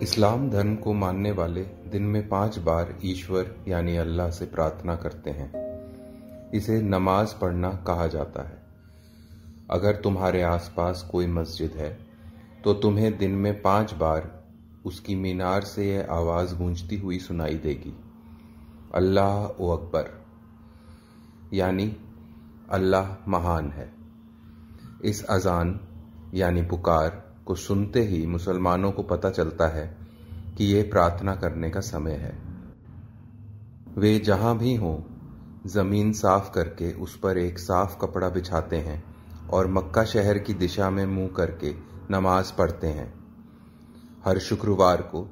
इस्लाम धर्म को मानने वाले दिन में 5 बार ईश्वर यानी अल्लाह से प्रार्थना करते हैं। इसे नमाज पढ़ना कहा जाता है। अगर तुम्हारे आसपास कोई मस्जिद है तो तुम्हें दिन में 5 बार उसकी मीनार से यह आवाज़ गूंजती हुई सुनाई देगी, अल्लाह अकबर, यानी अल्लाह महान है। इस अजान यानी पुकार को सुनते ही मुसलमानों को पता चलता है कि ये प्रार्थना करने का समय है। वे जहां भी हों, जमीन साफ करके उस पर एक साफ कपड़ा बिछाते हैं और मक्का शहर की दिशा में मुंह करके नमाज पढ़ते हैं। हर शुक्रवार को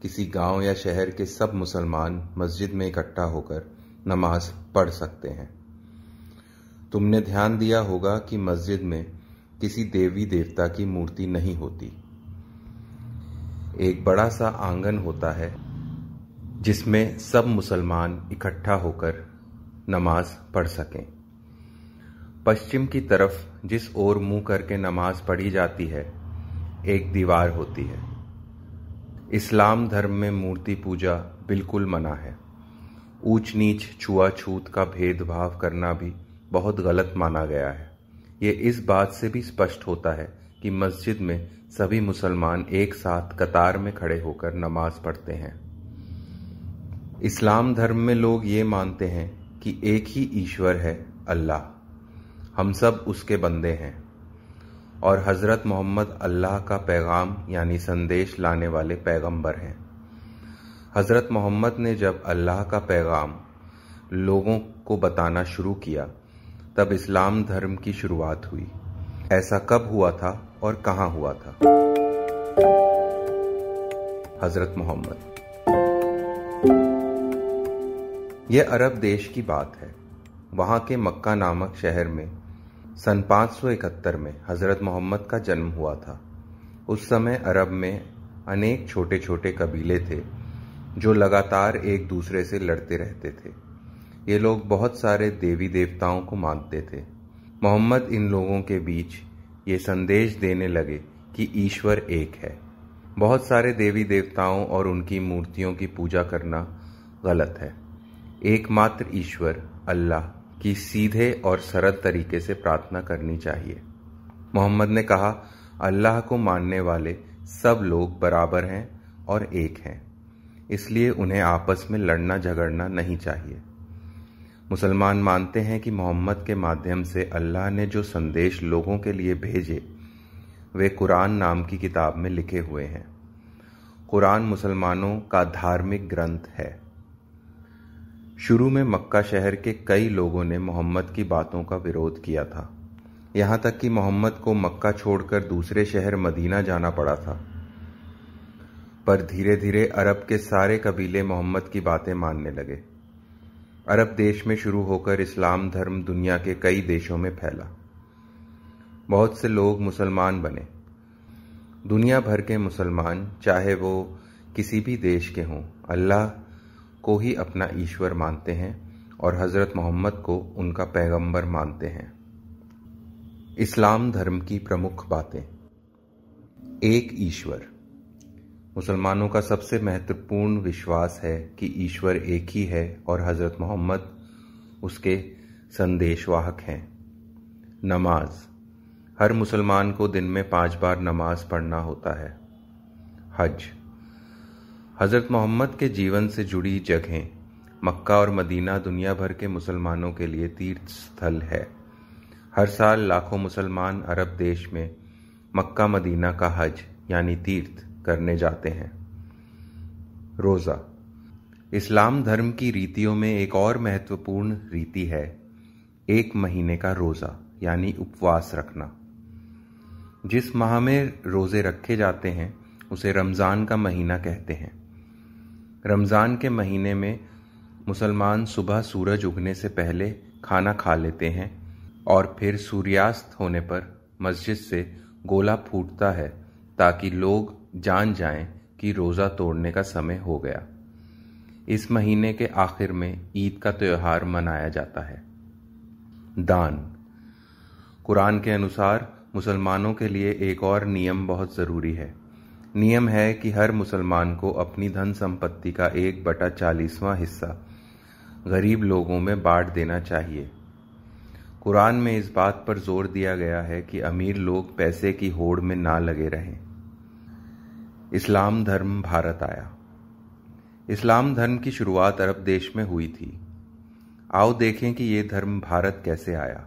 किसी गांव या शहर के सब मुसलमान मस्जिद में इकट्ठा होकर नमाज पढ़ सकते हैं। तुमने ध्यान दिया होगा कि मस्जिद में किसी देवी देवता की मूर्ति नहीं होती। एक बड़ा सा आंगन होता है जिसमें सब मुसलमान इकट्ठा होकर नमाज पढ़ सकें। पश्चिम की तरफ जिस ओर मुंह करके नमाज पढ़ी जाती है, एक दीवार होती है। इस्लाम धर्म में मूर्ति पूजा बिल्कुल मना है। ऊंच नीच छुआछूत का भेदभाव करना भी बहुत गलत माना गया है। ये इस बात से भी स्पष्ट होता है कि मस्जिद में सभी मुसलमान एक साथ कतार में खड़े होकर नमाज पढ़ते हैं। इस्लाम धर्म में लोग ये मानते हैं कि एक ही ईश्वर है, अल्लाह। हम सब उसके बंदे हैं और हज़रत मोहम्मद अल्लाह का पैगाम यानी संदेश लाने वाले पैगंबर हैं। हज़रत मोहम्मद ने जब अल्लाह का पैगाम लोगों को बताना शुरू किया, तब इस्लाम धर्म की शुरुआत हुई। ऐसा कब हुआ था और कहां हुआ था? हजरत मोहम्मद। यह अरब देश की बात है। वहां के मक्का नामक शहर में सन 571 में हजरत मोहम्मद का जन्म हुआ था। उस समय अरब में अनेक छोटे छोटे कबीले थे जो लगातार एक दूसरे से लड़ते रहते थे। ये लोग बहुत सारे देवी देवताओं को मानते थे। मोहम्मद इन लोगों के बीच ये संदेश देने लगे कि ईश्वर एक है। बहुत सारे देवी देवताओं और उनकी मूर्तियों की पूजा करना गलत है। एकमात्र ईश्वर अल्लाह की सीधे और सरल तरीके से प्रार्थना करनी चाहिए। मोहम्मद ने कहा, अल्लाह को मानने वाले सब लोग बराबर हैं और एक हैं, इसलिए उन्हें आपस में लड़ना झगड़ना नहीं चाहिए। मुसलमान मानते हैं कि मोहम्मद के माध्यम से अल्लाह ने जो संदेश लोगों के लिए भेजे, वे कुरान नाम की किताब में लिखे हुए हैं। कुरान मुसलमानों का धार्मिक ग्रंथ है। शुरू में मक्का शहर के कई लोगों ने मोहम्मद की बातों का विरोध किया था। यहाँ तक कि मोहम्मद को मक्का छोड़कर दूसरे शहर मदीना जाना पड़ा था। पर धीरे धीरे अरब के सारे कबीले मोहम्मद की बातें मानने लगे। अरब देश में शुरू होकर इस्लाम धर्म दुनिया के कई देशों में फैला। बहुत से लोग मुसलमान बने। दुनिया भर के मुसलमान, चाहे वो किसी भी देश के हों, अल्लाह को ही अपना ईश्वर मानते हैं और हज़रत मोहम्मद को उनका पैगंबर मानते हैं। इस्लाम धर्म की प्रमुख बातें। एक ईश्वर। मुसलमानों का सबसे महत्वपूर्ण विश्वास है कि ईश्वर एक ही है और हज़रत मोहम्मद उसके संदेशवाहक हैं। नमाज। हर मुसलमान को दिन में 5 बार नमाज पढ़ना होता है। हज। हज़रत मोहम्मद के जीवन से जुड़ी जगहें मक्का और मदीना दुनिया भर के मुसलमानों के लिए तीर्थ स्थल है। हर साल लाखों मुसलमान अरब देश में मक्का मदीना का हज यानी तीर्थ करने जाते हैं। रोज़ा। इस्लाम धर्म की रीतियों में एक और महत्वपूर्ण रीति है 1 महीने का रोज़ा यानी उपवास रखना। जिस माह में रोज़े रखे जाते हैं उसे रमज़ान का महीना कहते हैं। रमज़ान के महीने में मुसलमान सुबह सूरज उगने से पहले खाना खा लेते हैं और फिर सूर्यास्त होने पर मस्जिद से गोला फूटता है ताकि लोग जान जाएं कि रोज़ा तोड़ने का समय हो गया। इस महीने के आखिर में ईद का त्योहार मनाया जाता है। दान। कुरान के अनुसार मुसलमानों के लिए एक और नियम बहुत ज़रूरी है। नियम है कि हर मुसलमान को अपनी धन संपत्ति का 1/40वां हिस्सा गरीब लोगों में बांट देना चाहिए। कुरान में इस बात पर जोर दिया गया है कि अमीर लोग पैसे की होड़ में ना लगे रहें। इस्लाम धर्म भारत आया। इस्लाम धर्म की शुरुआत अरब देश में हुई थी। आओ देखें कि ये धर्म भारत कैसे आया।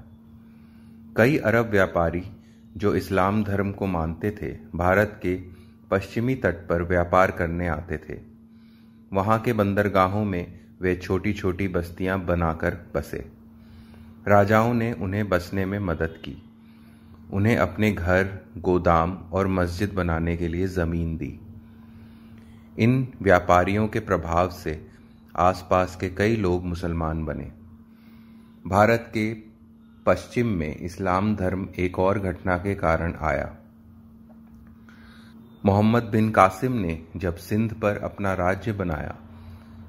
कई अरब व्यापारी जो इस्लाम धर्म को मानते थे, भारत के पश्चिमी तट पर व्यापार करने आते थे। वहां के बंदरगाहों में वे छोटी छोटी बस्तियां बनाकर बसे। राजाओं ने उन्हें बसने में मदद की, उन्हें अपने घर, गोदाम और मस्जिद बनाने के लिए जमीन दी। इन व्यापारियों के प्रभाव से आसपास के कई लोग मुसलमान बने। भारत के पश्चिम में इस्लाम धर्म एक और घटना के कारण आया। मोहम्मद बिन कासिम ने जब सिंध पर अपना राज्य बनाया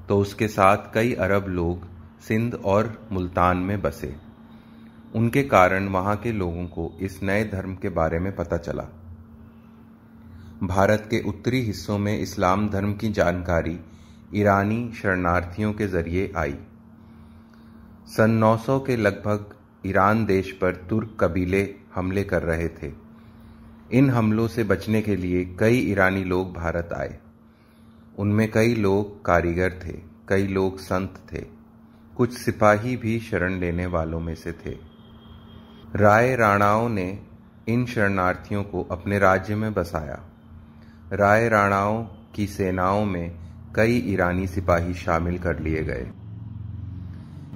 तो उसके साथ कई अरब लोग सिंध और मुल्तान में बसे। उनके कारण वहां के लोगों को इस नए धर्म के बारे में पता चला। भारत के उत्तरी हिस्सों में इस्लाम धर्म की जानकारी ईरानी शरणार्थियों के जरिए आई। सन 900 के लगभग ईरान देश पर तुर्क कबीले हमले कर रहे थे। इन हमलों से बचने के लिए कई ईरानी लोग भारत आए। उनमें कई लोग कारीगर थे, कई लोग संत थे, कुछ सिपाही भी शरण लेने वालों में से थे। राय राणाओं ने इन शरणार्थियों को अपने राज्य में बसाया। राय राणाओं की सेनाओं में कई ईरानी सिपाही शामिल कर लिए गए।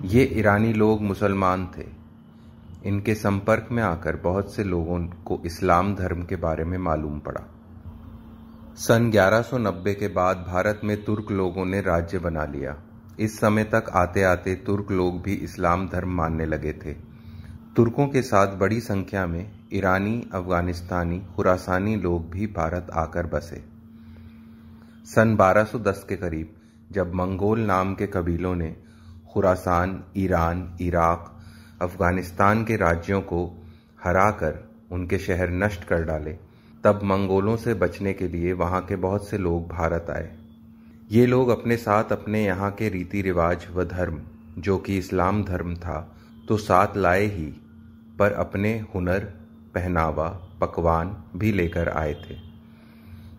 ये ईरानी लोग मुसलमान थे। इनके संपर्क में आकर बहुत से लोगों को इस्लाम धर्म के बारे में मालूम पड़ा। सन 1190 के बाद भारत में तुर्क लोगों ने राज्य बना लिया। इस समय तक आते आते तुर्क लोग भी इस्लाम धर्म मानने लगे थे। तुर्कों के साथ बड़ी संख्या में ईरानी, अफगानिस्तानी, खुरासानी लोग भी भारत आकर बसे। सन 1210 के करीब जब मंगोल नाम के कबीलों ने खुरासान, ईरान, इराक, अफगानिस्तान के राज्यों को हराकर उनके शहर नष्ट कर डाले, तब मंगोलों से बचने के लिए वहां के बहुत से लोग भारत आए। ये लोग अपने साथ अपने यहाँ के रीति रिवाज व धर्म, जो कि इस्लाम धर्म था, तो साथ लाए ही, पर अपने हुनर, पहनावा, पकवान भी लेकर आए थे।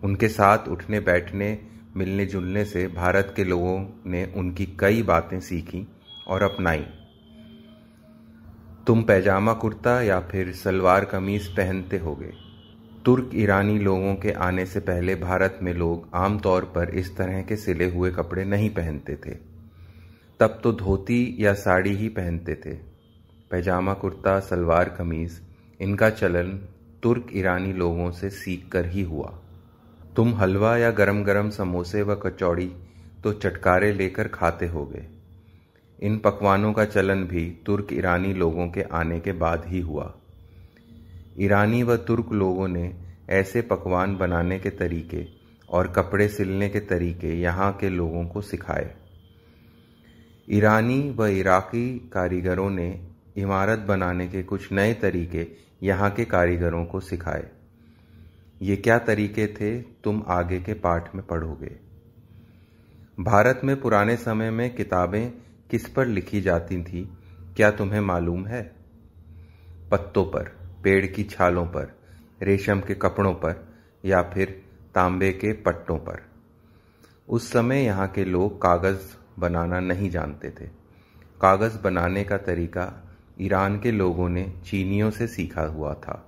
उनके साथ उठने बैठने, मिलने जुलने से भारत के लोगों ने उनकी कई बातें सीखी और अपनाई। तुम पैजामा कुर्ता या फिर सलवार कमीज पहनते होगे। तुर्क ईरानी लोगों के आने से पहले भारत में लोग आमतौर पर इस तरह के सिले हुए कपड़े नहीं पहनते थे। तब तो धोती या साड़ी ही पहनते थे। पैजामा कुर्ता, सलवार कमीज, इनका चलन तुर्क ईरानी लोगों से सीख कर ही हुआ। तुम हलवा या गरम गरम समोसे व कचौड़ी तो चटकारे लेकर खाते होगे। इन पकवानों का चलन भी तुर्क ईरानी लोगों के आने के बाद ही हुआ। ईरानी व तुर्क लोगों ने ऐसे पकवान बनाने के तरीके और कपड़े सिलने के तरीके यहाँ के लोगों को सिखाए। ईरानी व इराकी कारीगरों ने इमारत बनाने के कुछ नए तरीके यहाँ के कारीगरों को सिखाए। ये क्या तरीके थे, तुम आगे के पाठ में पढ़ोगे। भारत में पुराने समय में किताबें किस पर लिखी जाती थी, क्या तुम्हें मालूम है? पत्तों पर, पेड़ की छालों पर, रेशम के कपड़ों पर या फिर तांबे के पट्टों पर। उस समय यहाँ के लोग कागज़ बनाना नहीं जानते थे। कागज़ बनाने का तरीका ईरान के लोगों ने चीनियों से सीखा हुआ था।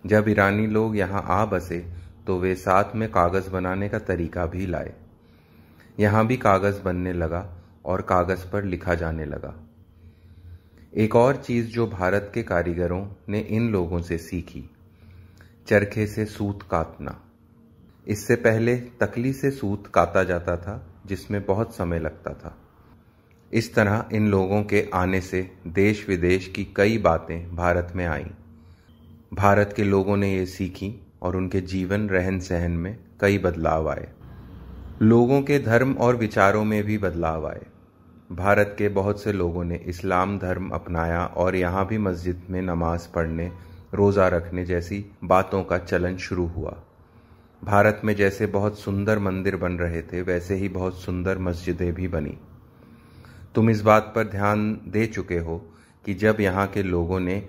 जब ईरानी लोग यहाँ आ बसे तो वे साथ में कागज़ बनाने का तरीका भी लाए। यहाँ भी कागज़ बनने लगा और कागज़ पर लिखा जाने लगा। एक और चीज़ जो भारत के कारीगरों ने इन लोगों से सीखी, चरखे से सूत काटना। इससे पहले तकली से सूत काता जाता था, जिसमें बहुत समय लगता था। इस तरह इन लोगों के आने से देश विदेश की कई बातें भारत में आईं। भारत के लोगों ने ये सीखी और उनके जीवन रहन सहन में कई बदलाव आए। लोगों के धर्म और विचारों में भी बदलाव आए। भारत के बहुत से लोगों ने इस्लाम धर्म अपनाया और यहाँ भी मस्जिद में नमाज पढ़ने, रोज़ा रखने जैसी बातों का चलन शुरू हुआ। भारत में जैसे बहुत सुंदर मंदिर बन रहे थे, वैसे ही बहुत सुंदर मस्जिदें भी बनी। तुम इस बात पर ध्यान दे चुके हो कि जब यहाँ के लोगों ने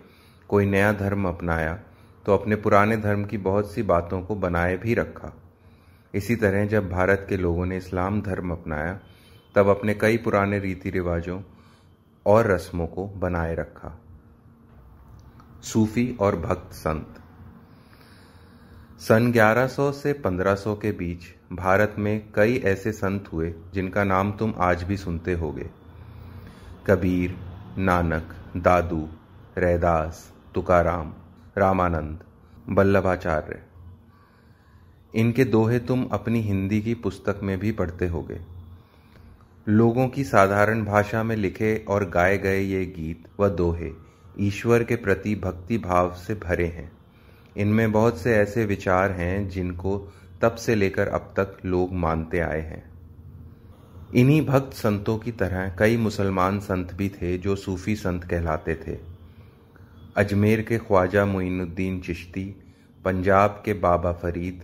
कोई नया धर्म अपनाया तो अपने पुराने धर्म की बहुत सी बातों को बनाए भी रखा। इसी तरह जब भारत के लोगों ने इस्लाम धर्म अपनाया तब अपने कई पुराने रीति रिवाजों और रस्मों को बनाए रखा। सूफी और भक्त संत। सन 1100 से 1500 के बीच भारत में कई ऐसे संत हुए जिनका नाम तुम आज भी सुनते होगे। कबीर, नानक, दादू, रैदास, तुकाराम, रामानंद, वल्लभाचार्य। इनके दोहे तुम अपनी हिंदी की पुस्तक में भी पढ़ते होगे। लोगों की साधारण भाषा में लिखे और गाए गए ये गीत व दोहे ईश्वर के प्रति भक्ति भाव से भरे हैं। इनमें बहुत से ऐसे विचार हैं जिनको तब से लेकर अब तक लोग मानते आए हैं। इन्हीं भक्त संतों की तरह कई मुसलमान संत भी थे जो सूफी संत कहलाते थे। अजमेर के ख्वाजा मुइनुद्दीन चिश्ती, पंजाब के बाबा फरीद,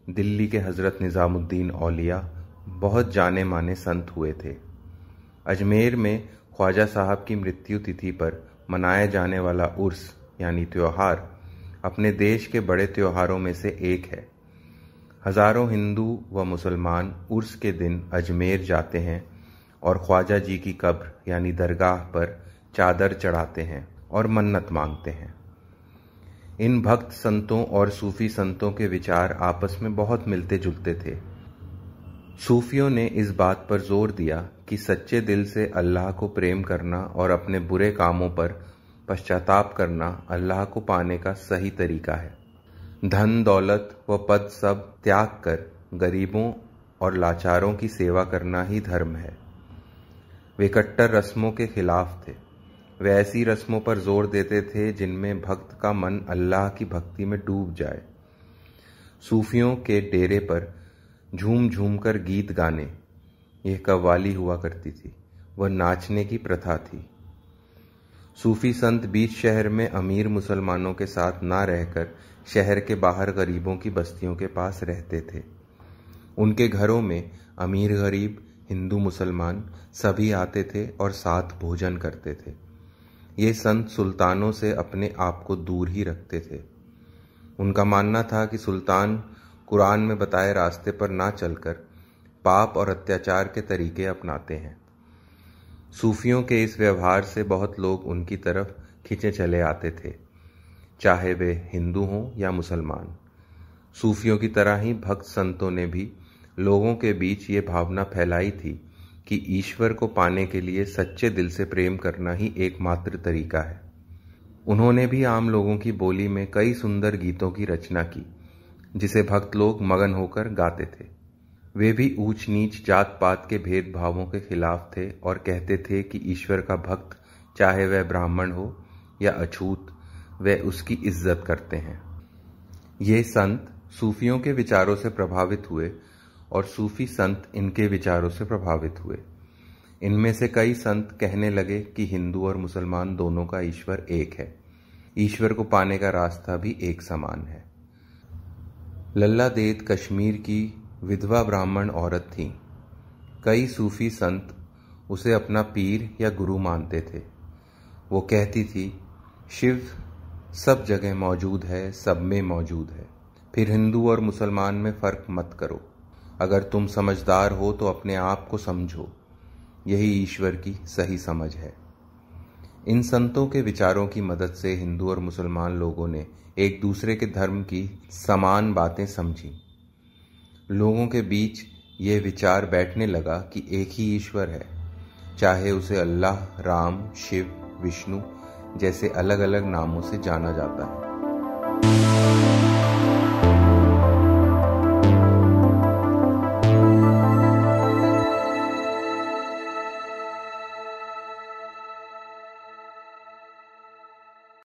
दिल्ली के हज़रत निज़ामुद्दीन औलिया बहुत जाने माने संत हुए थे। अजमेर में ख्वाजा साहब की मृत्यु तिथि पर मनाया जाने वाला उर्स यानी त्योहार अपने देश के बड़े त्योहारों में से एक है। हजारों हिंदू व मुसलमान उर्स के दिन अजमेर जाते हैं और ख्वाजा जी की कब्र यानी दरगाह पर चादर चढ़ाते हैं और मन्नत मांगते हैं। इन भक्त संतों और सूफी संतों के विचार आपस में बहुत मिलते जुलते थे। सूफियों ने इस बात पर जोर दिया कि सच्चे दिल से अल्लाह को प्रेम करना और अपने बुरे कामों पर पश्चाताप करना अल्लाह को पाने का सही तरीका है। धन दौलत व पद सब त्याग कर गरीबों और लाचारों की सेवा करना ही धर्म है। वे कट्टर रस्मों के खिलाफ थे। वे ऐसी रस्मों पर जोर देते थे जिनमें भक्त का मन अल्लाह की भक्ति में डूब जाए। सूफियों के डेरे पर झूम झूम कर गीत गाने, यह कव्वाली हुआ करती थी, वह नाचने की प्रथा थी। सूफी संत बीच शहर में अमीर मुसलमानों के साथ ना रहकर शहर के बाहर गरीबों की बस्तियों के पास रहते थे। उनके घरों में अमीर गरीब, हिंदू मुसलमान सभी आते थे और साथ भोजन करते थे। ये संत सुल्तानों से अपने आप को दूर ही रखते थे। उनका मानना था कि सुल्तान कुरान में बताए रास्ते पर ना चलकर पाप और अत्याचार के तरीके अपनाते हैं। सूफियों के इस व्यवहार से बहुत लोग उनकी तरफ खिंचे चले आते थे, चाहे वे हिंदू हों या मुसलमान। सूफियों की तरह ही भक्त संतों ने भी लोगों के बीच ये भावना फैलाई थी कि ईश्वर को पाने के लिए सच्चे दिल से प्रेम करना ही एकमात्र तरीका है। उन्होंने भी आम लोगों की बोली में कई सुंदर गीतों की रचना की, जिसे भक्त लोग मगन होकर गाते थे। वे भी ऊंच नीच जात पात के भेदभावों के खिलाफ थे और कहते थे कि ईश्वर का भक्त चाहे वह ब्राह्मण हो या अछूत, वे उसकी इज्जत करते हैं। ये संत सूफियों के विचारों से प्रभावित हुए और सूफी संत इनके विचारों से प्रभावित हुए। इनमें से कई संत कहने लगे कि हिंदू और मुसलमान दोनों का ईश्वर एक है, ईश्वर को पाने का रास्ता भी एक समान है। लल्ला देद कश्मीर की विधवा ब्राह्मण औरत थी। कई सूफी संत उसे अपना पीर या गुरु मानते थे। वो कहती थी, शिव सब जगह मौजूद है, सब में मौजूद है, फिर हिंदू और मुसलमान में फर्क मत करो। अगर तुम समझदार हो तो अपने आप को समझो, यही ईश्वर की सही समझ है। इन संतों के विचारों की मदद से हिंदू और मुसलमान लोगों ने एक दूसरे के धर्म की समान बातें समझी। लोगों के बीच ये विचार बैठने लगा कि एक ही ईश्वर है, चाहे उसे अल्लाह, राम, शिव, विष्णु जैसे अलग अलग नामों से जाना जाता है।